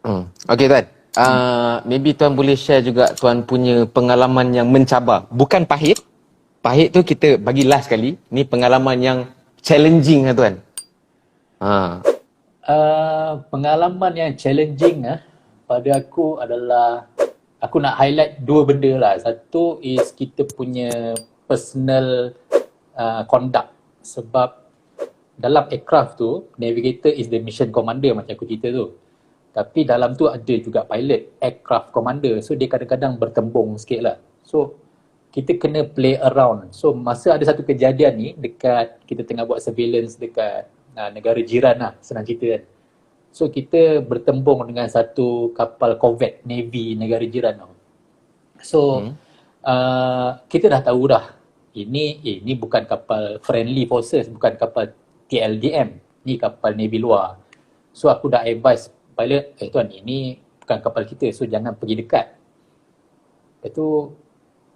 Okay Tuan, maybe Tuan boleh share juga Tuan punya pengalaman yang mencabar. Bukan pahit. Pahit tu kita bagi last kali. Ni pengalaman yang challenging lah Tuan. Pengalaman yang challenging pada aku adalah, aku nak highlight dua benda lah. Satu is kita punya personal conduct. Sebab dalam aircraft tu, navigator is the mission commander macam aku cerita tu. Tapi dalam tu ada juga pilot, aircraft commander. So dia kadang-kadang bertembung sikit lah. So kita kena play around. So masa ada satu kejadian ni dekat, kita tengah buat surveillance dekat negara jiran lah, senang cerita kan. So kita bertembung dengan satu kapal corvette Navy negara jiran tau. So kita dah tahu dah, ini bukan kapal friendly forces, bukan kapal TLDM, ni kapal Navy luar. So aku dah advise pilot, tuan, ini bukan kapal kita, so jangan pergi dekat. Lepas tu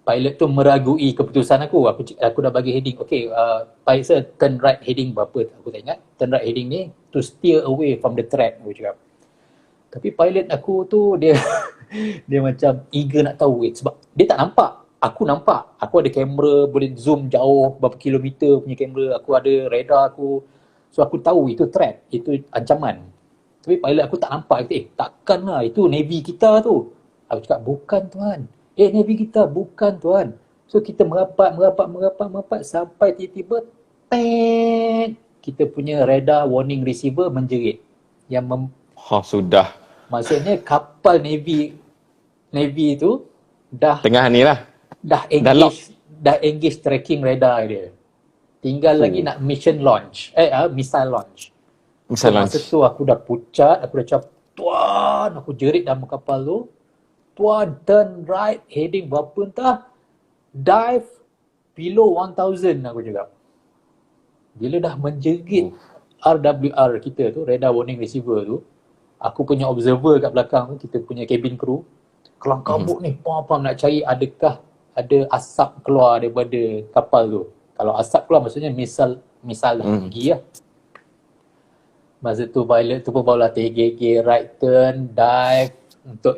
pilot tu meragui keputusan aku. Aku dah bagi heading. Okay, pilot sir, turn right heading berapa? Aku tak ingat. Turn right heading ni to steer away from the threat, aku cakap. Tapi pilot aku tu dia dia macam eager nak tahu sebab dia tak nampak. Aku nampak. Aku ada kamera, boleh zoom jauh berapa kilometer punya kamera. Aku ada radar aku. So aku tahu itu threat, itu ancaman. Tapi pilot aku tak nampak. Takkan lah, itu Navy kita tu. Aku cakap, bukan tuan. Navy kita, bukan tuan. So kita merapat sampai tiba-tiba kita punya radar warning receiver menjerit. Yang sudah. Maksudnya kapal Navy tu dah tengah ni lah. Dah engage tracking radar dia. Tinggal lagi nak mission launch. Missile launch. Masa tu aku dah pucat, aku dah cakap, tuan, aku jerit dalam kapal tu. Tuan, turn right, heading berapa entah, dive below 1000, aku cakap. Bila dah menjerit RWR kita tu, radar warning receiver tu, aku punya observer kat belakang tu, kita punya cabin crew, kelang kabut ni, pam nak cari adakah ada asap keluar daripada kapal tu. Kalau asap keluar maksudnya misal pergi lah. Masa tu pilot tu pun barulah tergege, right turn, dive untuk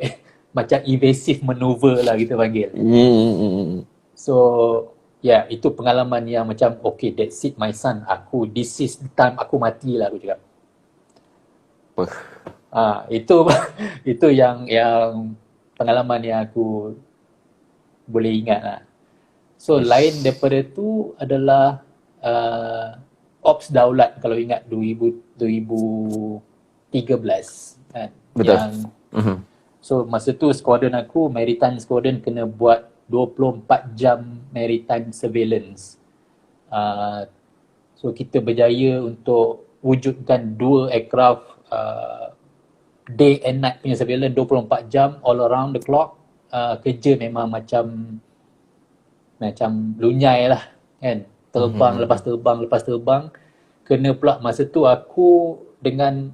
macam evasive maneuver lah kita panggil. So, itu pengalaman yang macam, okay, that's it my son. This is the time aku mati lah, aku cakap. Itu yang pengalaman yang aku boleh ingat lah. So, lain daripada tu adalah Ops Daulat, kalau ingat 2013 kan. Betul. So masa tu squadron aku, Maritime Squadron, kena buat 24 jam maritime surveillance. So kita berjaya untuk wujudkan 2 aircraft day and night punya surveillance 24 jam all around the clock. Kerja memang macam lunyai lah kan. Terbang lepas terbang. Kena pula masa tu aku dengan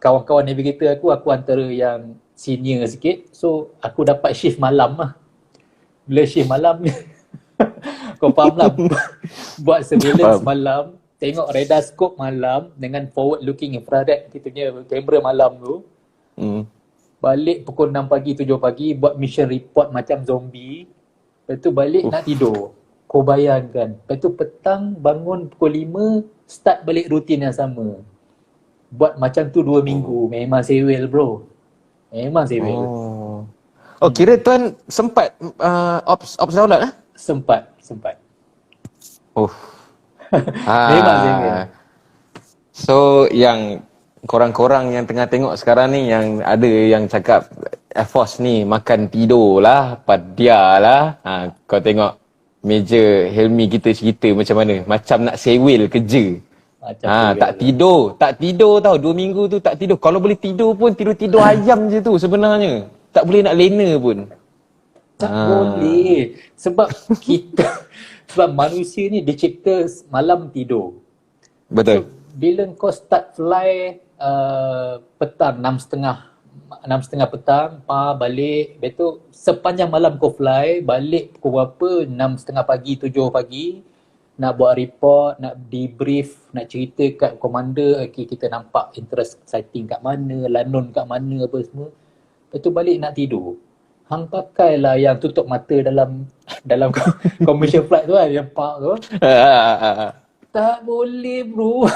kawan-kawan navigator aku antara yang senior sikit. So aku dapat shift malam lah. Bila shift malam kau faham lah, buat surveillance malam, tengok radar scope malam dengan forward looking infrared, kita punya kamera malam tu. Balik pukul 6 pagi, 7 pagi, buat mission report macam zombie. Lepas tu balik nak tidur. Kau bayangkan. Lepas tu petang bangun pukul 5, start balik rutin yang sama. Buat macam tu 2 minggu. Memang sewel bro. Memang sewel. Kira tuan sempat ops daulat lah? Sempat. Memang sewel. So yang korang-korang yang tengah tengok sekarang ni, yang ada yang cakap Air Force ni makan tidur lah, padia lah. Kau tengok Major Helmi kita cerita macam mana, macam nak sewel kerja. Tak tidur tau, 2 minggu tu tak tidur. Kalau boleh tidur pun tidur ayam je tu sebenarnya. Tak boleh nak lena pun. Tak boleh. Sebab sebab manusia ni dicipta malam tidur. Betul. So, bila kau start fly petang 6.30 petang, balik. Lepas tu sepanjang malam kau fly, balik pukul berapa? 6.30 pagi, 7 pagi. nak buat report, nak debrief, nak cerita kat komander, okay, kita nampak interest sighting kat mana, lanun kat mana, apa semua. Lepas tu balik nak tidur. Hang pakailah yang tutup mata dalam commercial flight tu kan, yang pak tu. Tak boleh bro.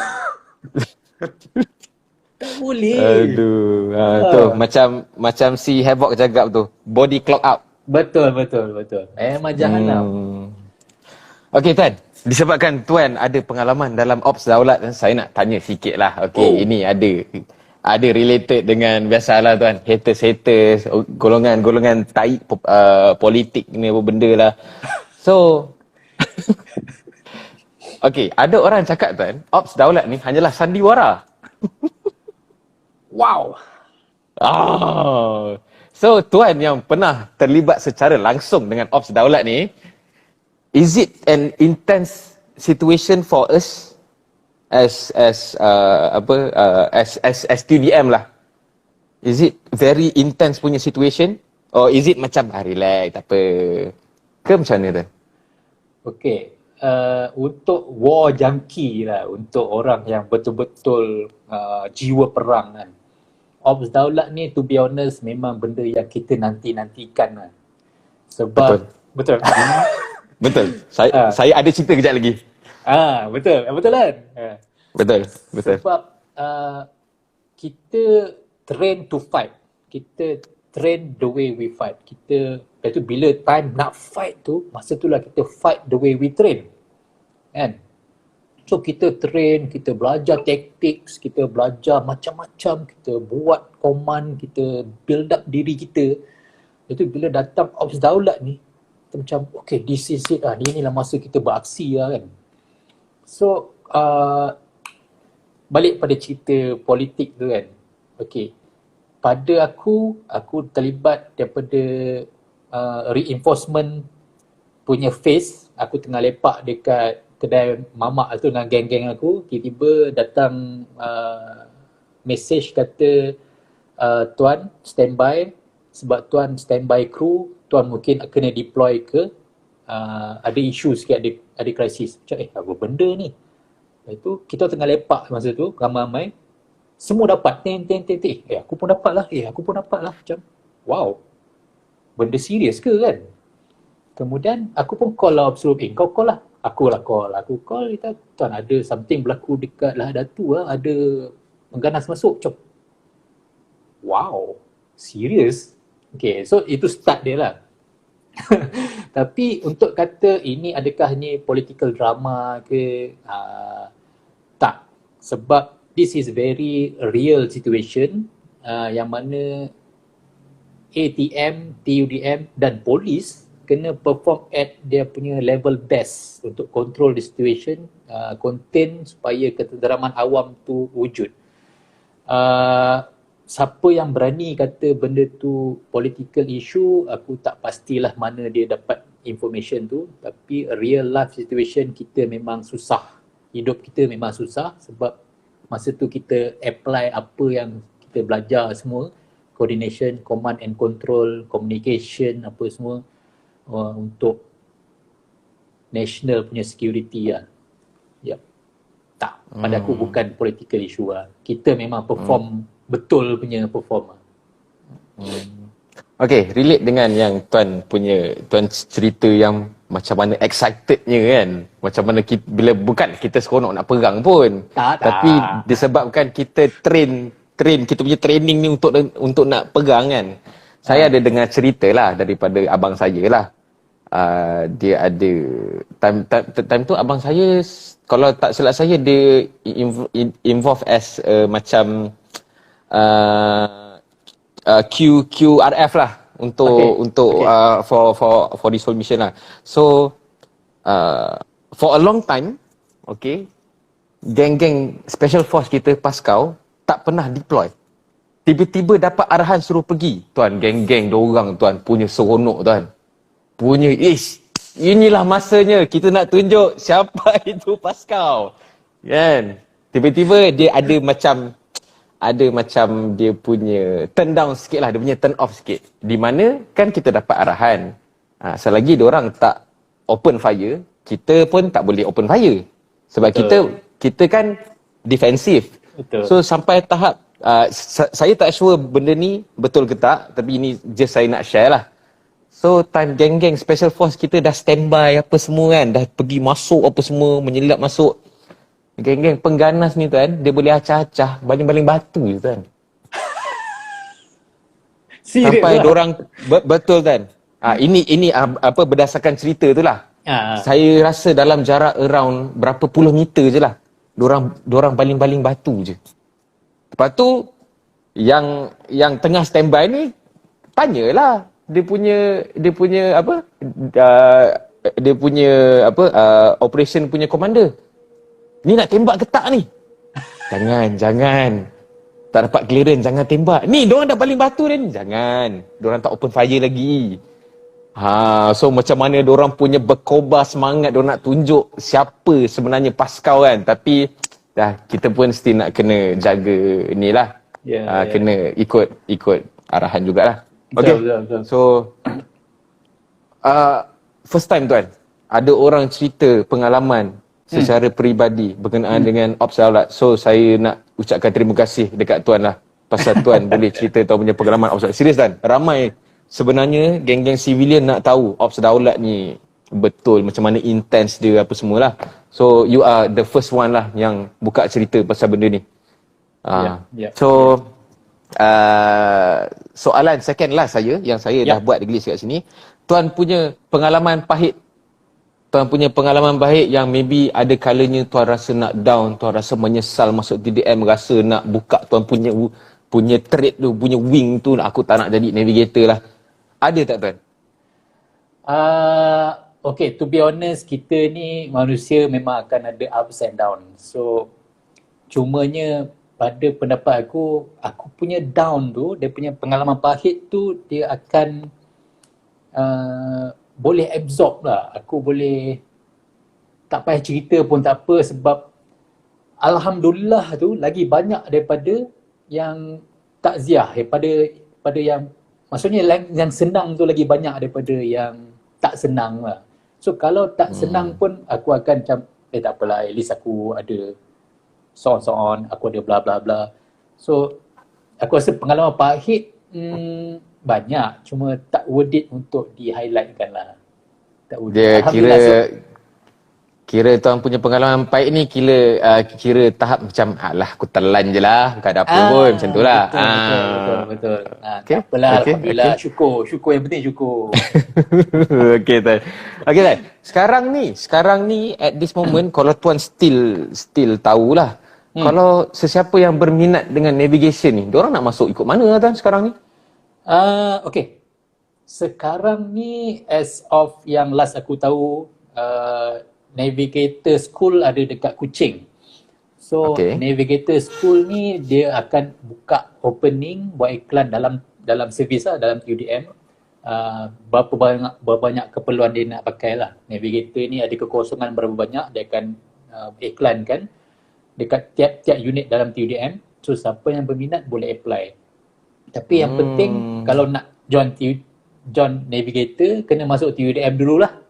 Tak boleh. Aduh, tu macam si Havoc cakap tu, body clock up. Betul. Memang jahanam. Okey Tuan, disebabkan Tuan ada pengalaman dalam ops daulat, saya nak tanya sikit lah. Okey, ini ada related dengan biasalah Tuan, haters, golongan tai politik ni apa benda lah. So, okey, ada orang cakap Tuan, ops daulat ni hanyalah sandiwara. Wow. So Tuan yang pernah terlibat secara langsung dengan ops daulat ni, is it an intense situation for us as TDM lah? Is it very intense punya situation, or is it macam relax tak apa? Ke macam mana Tuan? Okay. Untuk war junkie lah, untuk orang yang betul-betul jiwa perang kan, ops daulat ni to be honest memang benda yang kita nantikan lah. Sebab betul. Betul. Saya ada cerita kejap lagi. Betul kan? Betul. Sebab kita train to fight. Kita train the way we fight. Lepas tu bila time nak fight tu, masa tu lah kita fight the way we train. Kan? So kita train, kita belajar tactics, kita belajar macam-macam, kita buat command, kita build up diri kita. Lepas tu bila datang ops daulat ni, kita macam okay, this is it lah, ni lah masa kita beraksi lah kan. So balik pada cerita politik tu kan. Okay, pada aku terlibat daripada reinforcement punya phase. Aku tengah lepak dekat kedai mamak tu dengan geng-geng aku, tiba-tiba datang message kata tuan standby, sebab tuan standby crew, tuan mungkin kena deploy ke ada isu sikit, ada krisis. Macam apa benda ni? Lepas tu kita tengah lepak masa tu ramai-ramai, semua dapat aku pun dapat lah macam wow, benda serius ke kan. Kemudian aku pun call lah Absolute Inc. Kau call lah. Aku call, kita tuan ada something berlaku dekat Lahad Datu lah, ada mengganas masuk. Macam wow, serius? Okay, so itu start dia lah. Tapi untuk kata ini adakah ni political drama ke, tak. Sebab this is very real situation yang mana ATM, TUDM dan polis kena perform at dia punya level best untuk control the situation, contain supaya ketenteraman awam tu wujud. Siapa yang berani kata benda tu political issue, aku tak pastilah mana dia dapat information tu. Tapi real life situation kita memang susah. Hidup kita memang susah sebab masa tu kita apply apa yang kita belajar semua. Coordination, command and control, communication, apa semua untuk national punya security lah. Yep. Tak, pada aku bukan political issue lah. Kita memang perform betul punya perform lah. Okay, relate dengan yang tuan cerita yang macam mana excitednya kan. Macam mana kita, bila bukan kita seronok nak perang pun. Tapi disebabkan kita train kita punya training ni untuk nak perang kan. Saya ada dengar cerita lah daripada abang saya lah. Dia ada time tu abang saya, kalau tak silap saya, dia involve as macam QRF lah untuk for this whole mission lah. So for a long time, okay, geng-geng special force kita Paskau tak pernah deploy. Tiba-tiba dapat arahan suruh pergi. Tuan, geng-geng diorang tuan punya seronok tuan. Punya inilah masanya kita nak tunjuk siapa itu Paskau. Kan? Tiba-tiba dia ada macam dia punya turn down sikit lah, dia punya turn off sikit. Di mana kan kita dapat arahan. Selagi diorang tak open fire, kita pun tak boleh open fire. Sebab Betul. kita kan defensif. Betul. So sampai tahap saya tak sure benda ni betul ke tak, tapi ini just saya nak share lah. So time geng-geng special force kita dah standby apa semua kan, dah pergi masuk apa semua, menyelap masuk. Geng-geng pengganas ni tuan, dia boleh acah-acah baling-baling batu je tuan. Serius Sampai lah. dorang betul kan. Ini apa berdasarkan cerita tu lah. Saya rasa dalam jarak around berapa puluh meter je lah. Dorang baling-baling batu je. Lepas tu yang tengah standby ni tanyalah dia punya apa dia punya apa operation punya commander. Ni nak tembak ke tak ni? Jangan. Tak dapat clearance, jangan tembak. Ni, diorang dah baling batu dah ni. Jangan. Diorang tak open fire lagi. So macam mana diorang punya berkobar semangat, diorang nak tunjuk siapa sebenarnya Paskal kan. Tapi dah kita pun still nak kena jaga ni lah. Kena ikut arahan jugalah. Okay. Betul. So first time tuan, ada orang cerita pengalaman secara peribadi berkenaan dengan Ops Daulat. So saya nak ucapkan terima kasih dekat tuan lah. Pasal tuan boleh cerita tuan punya pengalaman Ops Daulat. Serius tuan, ramai sebenarnya geng-geng civilian nak tahu Ops Daulat ni betul macam mana intense dia apa semualah. So you are the first one lah yang buka cerita pasal benda ni. So soalan second last yang saya dah buat list kat sini. Tuan punya pengalaman pahit, tuan punya pengalaman baik yang maybe ada kalanya tuan rasa nak down, tuan rasa menyesal masuk TDM, rasa nak buka tuan punya trade tu, punya wing tu, aku tak nak jadi navigator lah. Ada tak tuan? Okay, to be honest, kita ni manusia memang akan ada ups and down. So, cumanya pada pendapat aku punya down tu, dia punya pengalaman pahit tu, dia akan boleh absorb lah. Aku boleh tak payah cerita pun tak apa sebab Alhamdulillah tu lagi banyak daripada yang takziah, daripada yang maksudnya yang senang tu lagi banyak daripada yang tak senang lah. So kalau tak senang pun aku akan macam tak apalah, at least aku ada so on, aku ada bla bla bla. So aku rasa pengalaman pahit banyak, cuma tak worth it untuk di-highlightkan lah. Tak worth it. Dia kira tuan punya pengalaman pahit ni kira tahap macam alah aku telan je lah, bukan ada apa pun macam tu lah. Betul. Tak apalah, alhamdulillah. Syukur yang penting syukur. Okay tuan. Sekarang ni at this moment kalau tuan still tahulah, kalau sesiapa yang berminat dengan navigation ni, diorang nak masuk ikut mana tuan sekarang ni? Okay. Sekarang ni as of yang last aku tahu, Navigator School ada dekat Kuching. So Navigator School ni dia akan buka opening buat iklan dalam servis lah, dalam TUDM. Berapa banyak keperluan dia nak pakai lah. Navigator ni ada kekosongan berapa banyak, dia akan iklankan dekat tiap-tiap unit dalam TUDM. So siapa yang berminat boleh apply. Tapi yang penting kalau nak join Navigator, kena masuk TUDM dululah.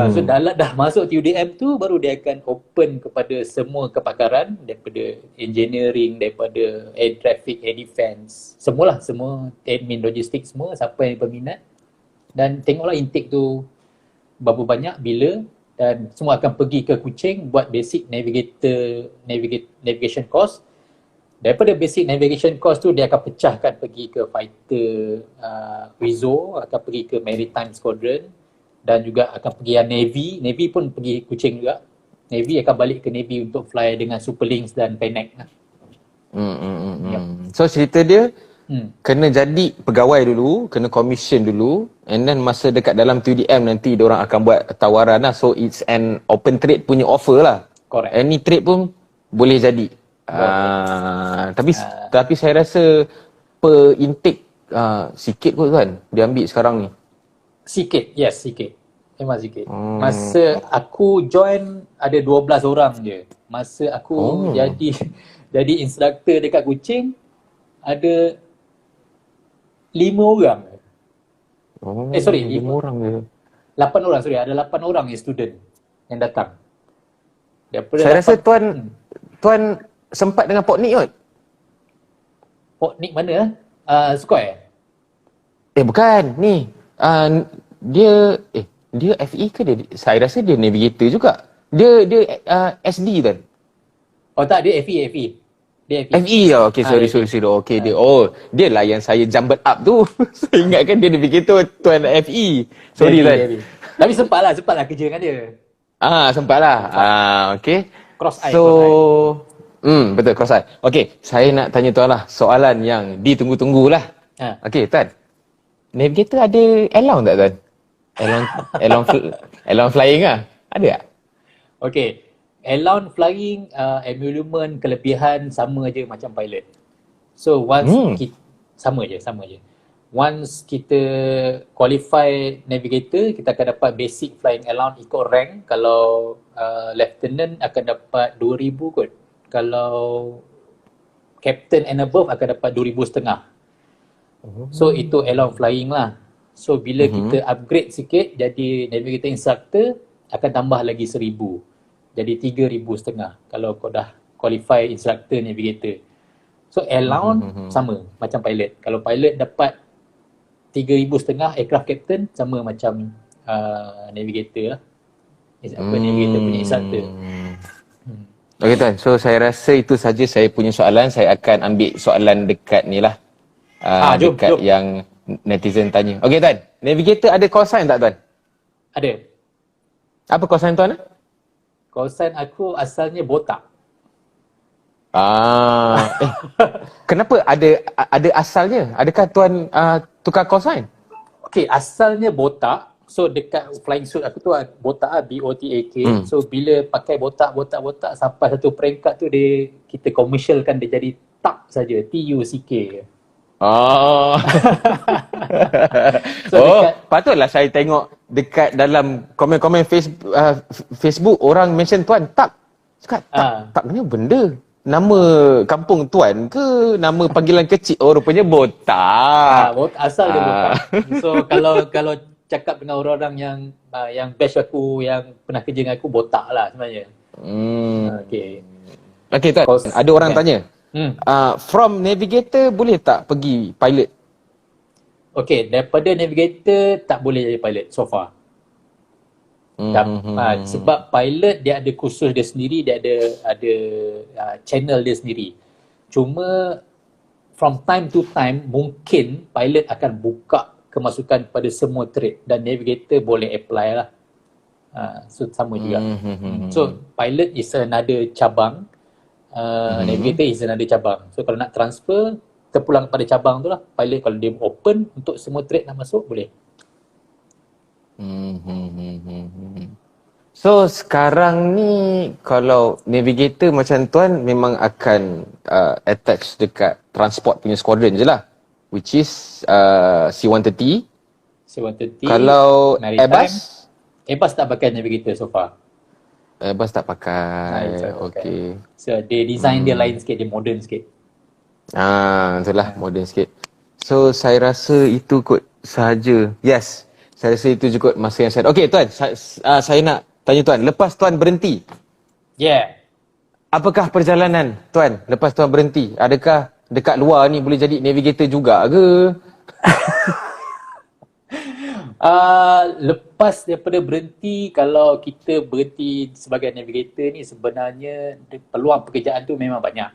So dah masuk TUDM tu, baru dia akan open kepada semua kepakaran, daripada engineering, daripada air traffic, air defense, semua admin, logistik, semua siapa yang berminat. Dan tengoklah intake tu berapa banyak, bila, dan semua akan pergi ke Kuching buat basic navigation course. Daripada basic navigation course tu, dia akan pecahkan pergi ke fighter Rizzo, akan pergi ke maritime squadron, dan juga akan pergi yang Navy pun pergi Kuching juga. Navy akan balik ke Navy untuk fly dengan Super Lynx dan Fennec. So cerita dia kena jadi pegawai dulu, kena commission dulu, and then masa dekat dalam TUDM nanti diorang akan buat tawaran lah. So it's an open trade punya offer lah. Correct. Any trade pun boleh jadi. Tapi saya rasa per intake sikit kot kan dia ambil sekarang ni. Sikit. Memang sikit. Masa aku join ada 12 orang je. Masa aku jadi instructor dekat Kuching ada 5 orang. 5 orang je. 8 orang, sorry, ada 8 orang yang student yang datang. Daripada Saya rasa 8 tuan sempat dengan Pok Nick kot. Nick mana? Square. Bukan. Ni. Dia FE ke dia? Saya rasa dia navigator juga. Dia SD tuan. Oh tak, dia FE. Dia FE. FE okay, sorry. Okay, dia lah yang saya jumbled up tu. Saya ingatkan dia navigator tuan FE. Sorry tuan. Tapi sempatlah kerja dengan dia. Sempatlah. Okay. Cross eye. Betul, cross eye. Okay, saya nak tanya tuan lah soalan yang ditunggu-tunggu lah. Okay, tuan. Navigator ada allowance tak tuan? Allowance flying lah. Ada tak? Okay. Allowance flying, emolument, kelebihan sama je macam pilot. So once sama je. Once kita qualify navigator, kita akan dapat basic flying allowance ikut rank. Kalau lieutenant akan dapat 2,000 kot. Kalau captain and above akan dapat 2,500. So itu allowance flying lah. So bila kita upgrade sikit jadi navigator instructor, akan tambah lagi 1,000. Jadi 3,500 kalau kau dah qualify instructor navigator. So allowance sama macam pilot. Kalau pilot dapat 3,500 aircraft captain sama macam navigator lah. Navigator punya instructor. Okay tuan, so saya rasa itu saja saya punya soalan. Saya akan ambil soalan dekat ni lah. Jom. Yang netizen tanya. Okay tuan, navigator ada call sign tak tuan? Ada. Apa call sign tuan? Call sign aku asalnya botak. Kenapa ada asalnya? Adakah tuan tukar call sign? Okay, asalnya botak. So dekat flying suit aku tu botak lah, BOTAK. So bila pakai botak sampai satu peringkat tu kita commercialkan dia jadi TUCK saja, TUCK. So patutlah saya tengok dekat dalam komen-komen Facebook orang mention tuan TUCK. Cakap TUCK ni benda. Nama kampung tuan ke nama panggilan kecil? Rupanya botak. Asal dia botak. So kalau cakap dengan orang-orang yang batch aku, yang pernah kerja dengan aku, botak lah sebenarnya. Okay tuan, ada orang tanya. From navigator boleh tak pergi pilot? Okay, daripada navigator tak boleh jadi pilot so far. Sebab pilot dia ada kursus dia sendiri, dia ada channel dia sendiri. Cuma from time to time mungkin pilot akan buka kemasukan pada semua trade dan navigator boleh apply lah. So sama juga. So pilot is another cabang, navigator is another cabang. So kalau nak transfer, terpulang pada cabang tu lah. Pilot kalau dia open untuk semua trade nak masuk, boleh. So sekarang ni kalau navigator macam tuan memang akan attach dekat transport punya squadron je lah, which is C-130. Kalau Airbus? Airbus tak pakai navigator so far. Airbus tak pakai. Okay. So dia design dia lain sikit, dia modern sikit. Itulah modern sikit. So saya rasa itu kot sahaja. Yes. Saya rasa itu juga masa yang saya... Okay tuan, saya nak tanya tuan, lepas tuan berhenti. Apakah perjalanan tuan lepas tuan berhenti? Adakah dekat luar ni boleh jadi navigator juga ke? Lepas daripada berhenti, kalau kita berhenti sebagai navigator ni sebenarnya peluang pekerjaan tu memang banyak.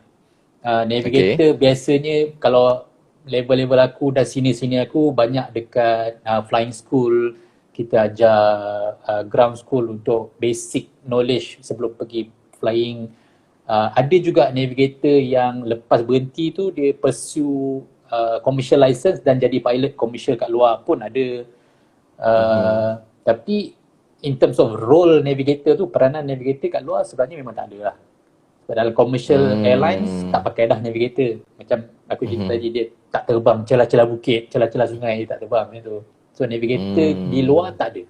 Navigator biasanya kalau level-level aku dan senior-senior aku banyak dekat flying school. Kita ajar ground school untuk basic knowledge sebelum pergi flying. Ada juga navigator yang lepas berhenti tu dia pursue commercial license dan jadi pilot commercial kat luar pun ada. Tapi in terms of role navigator tu, peranan navigator kat luar sebenarnya memang tak ada lah. Sebab dalam commercial airlines tak pakai dah navigator. Macam aku cerita tadi, dia tak terbang celah-celah bukit, celah-celah sungai, dia tak terbang macam tu. So navigator di luar tak ada.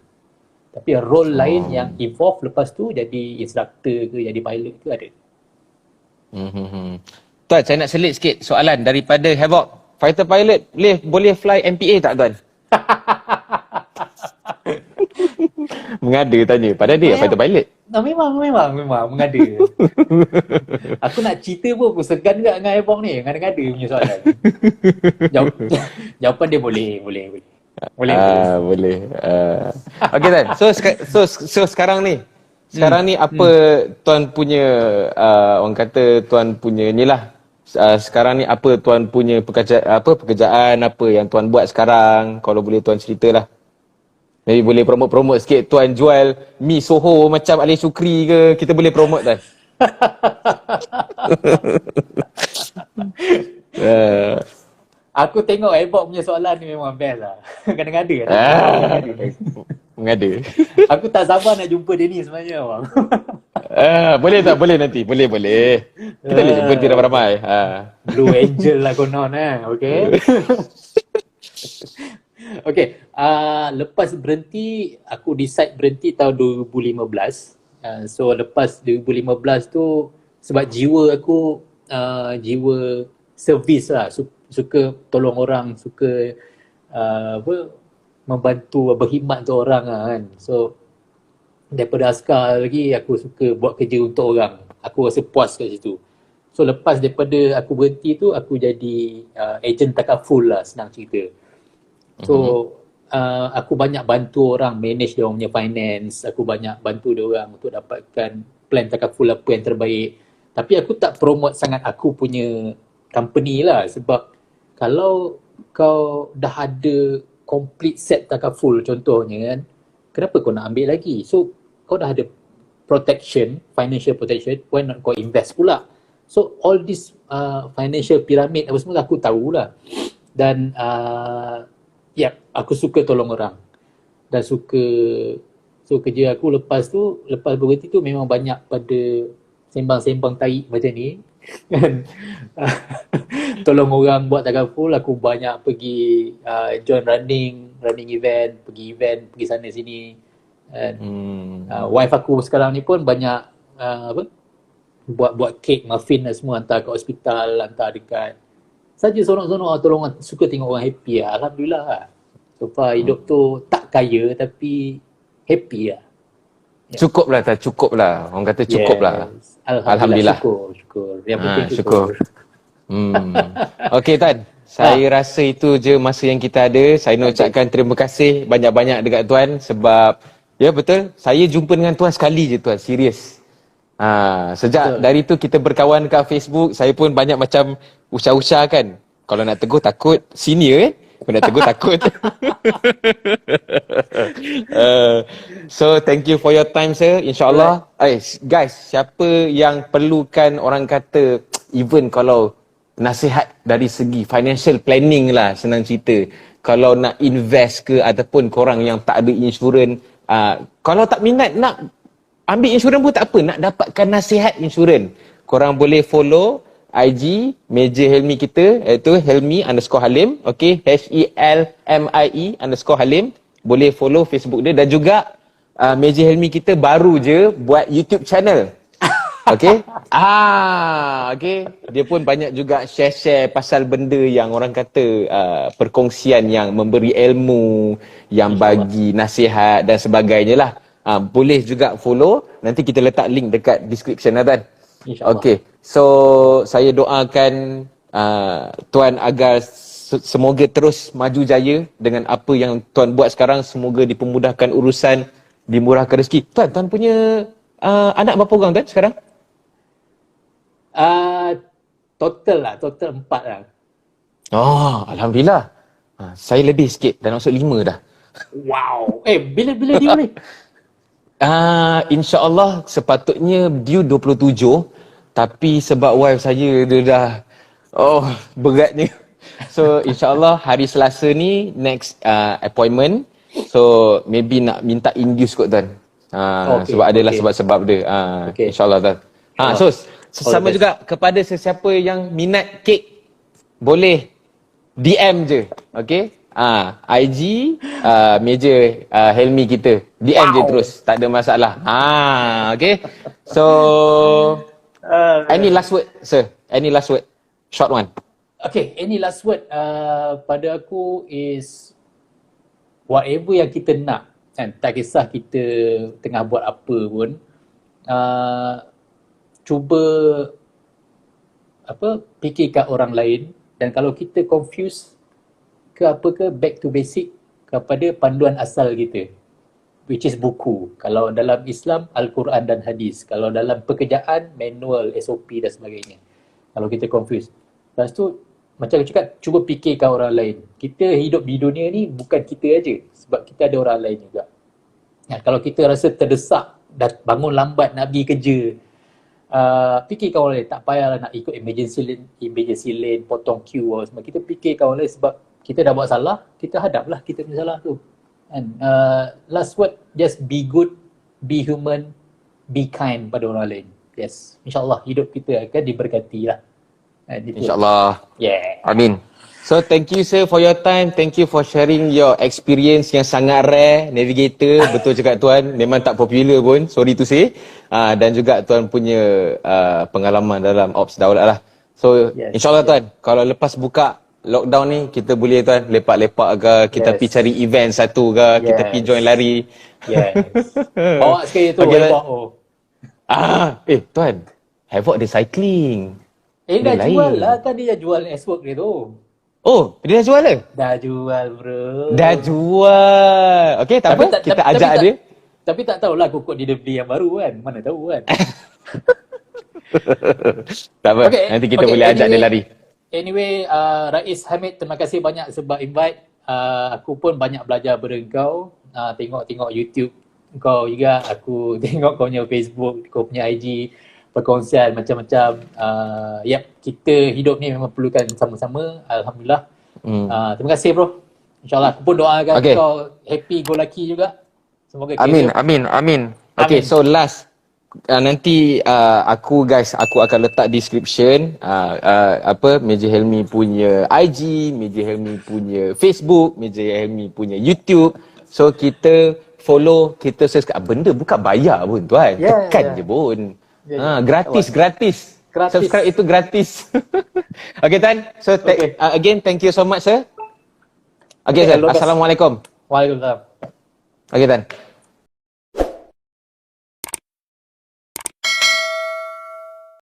Tapi role lain yang evolve lepas tu, jadi instructor ke, jadi pilot ke, ada. Tuan, saya nak selit sikit soalan daripada Havoc. Fighter pilot boleh fly MPA tak tuan? Mengada tanya. Padahal dia fighter pilot. Memang mengada. Aku nak cerita pun aku segan juga dengan Airbox ni. Ngada-ngada punya soalan. Jawab, jawapan dia boleh. Boleh. Boleh. Okay Tan. So sekarang ni. Sekarang ni apa tuan punya orang kata tuan punya ni lah. Sekarang ni apa tuan punya pekerjaan apa yang tuan buat sekarang, kalau boleh tuan ceritalah. Maybe boleh promote sikit tuan jual mi Soho macam Ali Syukri ke, kita boleh promote Tan. Aku tengok Airbox punya soalan ni memang best lah. Kadang-kadang Mengada. Aku tak sabar nak jumpa dia ni sebenarnya bang. Boleh tak? Boleh nanti. Boleh. Kita boleh jumpa nanti ramai-ramai. Blue Angel lah konon okay. Okay, lepas berhenti, aku decide berhenti tahun 2015. So lepas 2015 tu, sebab jiwa aku jiwa servis lah, suka tolong orang, suka membantu, berkhidmat untuk orang lah kan. So daripada askar lagi aku suka buat kerja untuk orang. Aku rasa puas kat situ. So lepas daripada aku berhenti tu, aku jadi ejen takaful lah, senang cerita. So aku banyak bantu orang manage dia orang punya finance, aku banyak bantu dia orang untuk dapatkan plan takaful apa yang terbaik. Tapi aku tak promote sangat aku punya company lah, sebab kalau kau dah ada complete set takaful contohnya kan, kenapa kau nak ambil lagi? So kau dah ada protection, financial protection, why not kau invest pula? So all this financial pyramid apa semua aku tahulah. Dan aku suka tolong orang dan suka, so kerja aku lepas berhenti tu memang banyak pada sembang-sembang tahi macam ni kan. Tolong orang buat takaful, aku banyak pergi join running event, pergi sana sini. Wife aku sekarang ni pun banyak buat kek, muffin dan semua, hantar kat hospital, hantar dekat saja seronok-seronok tolong orang, suka tengok orang happy lah. Alhamdulillah lah. So far hidup tu tak kaya tapi happy lah. Cukup lah. Orang kata cukup lah. Alhamdulillah. Syukur. Yang penting syukur. Okay Tan, saya rasa itu je masa yang kita ada. Saya nak ucapkan terima kasih banyak-banyak dekat tuan sebab ya betul, saya jumpa dengan tuan sekali je tuan, serius. Sejak dari tu kita berkawan kat Facebook, saya pun banyak macam usah-usah kan. Kalau nak tegur takut, senior kalau nak tegur takut. So thank you for your time sir, insyaAllah. Guys, siapa yang perlukan orang kata, even kalau nasihat dari segi financial planning lah, senang cerita, kalau nak invest ke ataupun korang yang tak ada insurans, kalau tak minat nak ambil insurans pun tak apa, nak dapatkan nasihat insurans, korang boleh follow IG Meja Helmi kita, iaitu Helmi_Halim, okay, HELMIE_Halim. Boleh follow Facebook dia, dan juga Meja Helmi kita baru je buat YouTube channel. Okay. Okay. Dia pun banyak juga share pasal benda yang orang kata perkongsian yang memberi ilmu, yang bagi nasihat dan sebagainya lah. Boleh juga follow. Nanti kita letak link dekat description lah Tan. Okay. So saya doakan tuan agar semoga terus maju jaya dengan apa yang tuan buat sekarang. Semoga dipermudahkan urusan, dimurahkan rezeki. Tuan punya anak berapa orang tuan sekarang? Total 4 lah. Oh, Alhamdulillah. Saya lebih sikit, dah masuk 5 dah. Wow. Bila dia ni? InsyaAllah sepatutnya due 27, tapi sebab wife saya dia dah beratnya. So insyaAllah hari Selasa ni next appointment. So maybe nak minta induce kot tuan. Sebab adalah sebab-sebab dia. InsyaAllah tuan. So sesama juga kepada sesiapa yang minat kek, boleh DM je. Okay. IG Meja Helmi kita, DM je terus, tak ada masalah. Okay. So any last word sir? Any last word? Short one. Okay, any last word pada aku is whatever yang kita nak, Kan? Tak kisah kita tengah buat apa pun, cuba fikirkan orang lain, dan kalau kita confuse ke apa ke, back to basic, kepada panduan asal kita, which is buku. Kalau dalam Islam, Al-Quran dan hadis. Kalau dalam pekerjaan, manual, SOP dan sebagainya. Kalau kita confuse. Lepas tu, macam aku cakap, cuba fikirkan orang lain. Kita hidup di dunia ni bukan kita aja, sebab kita ada orang lain juga. Kalau kita rasa terdesak, dah bangun lambat nak pergi kerja, fikirkan orang lain. Tak payahlah nak ikut emergency lane, potong queue semua. Kita fikirkan orang lain, sebab kita dah buat salah, kita hadaplah kita punya salah tu. And last word, just be good, be human, be kind pada orang lain. Yes, insyaAllah hidup kita akan diberkati lah. InsyaAllah. Yeah. Amin. So thank you sir for your time. Thank you for sharing your experience yang sangat rare, navigator. Betul cakap tuan, memang tak popular pun, sorry to say. Dan juga tuan punya pengalaman dalam Ops Daulat lah. So Yes, insyaAllah tuan, kalau lepas buka lockdown ni, kita boleh tuan lepak-lepak ke, kita pergi cari event satu ke, kita pergi join lari. Yes. Bawa sekali tu, Okay, Havoc. Tuan, Havoc dia cycling. Dah lain. jual lah, kan dia jual S-Work dia tu. Oh, dia dah jual ke? Dah jual bro. Dah jual. Okay, tak apa, kita ajak dia. Tapi tak tahulah kokok dia beli yang baru kan. Mana tahu kan. Tak apa, nanti kita boleh ajak dia lari. Anyway, Rais Hamid, terima kasih banyak sebab invite. Aku pun banyak belajar daripada kau. Tengok YouTube kau juga. Aku tengok kau punya Facebook, kau punya IG, perkongsian macam-macam. Kita hidup ni memang perlukan sama-sama. Alhamdulillah. Terima kasih bro. InsyaAllah aku pun doakan kau happy go lucky juga. Semoga Amin. Okay, so last. Nanti aku akan letak description Meja Helmi punya IG, Meja Helmi punya Facebook, Meja Helmi punya YouTube. So kita follow, kita subscribe. Benda bukan bayar pun tuan, tekan je pun. Gratis. Subscribe itu gratis. Okay tuan, so again thank you so much sir. Okay sir, Assalamualaikum. Waalaikumsalam. Okay tuan.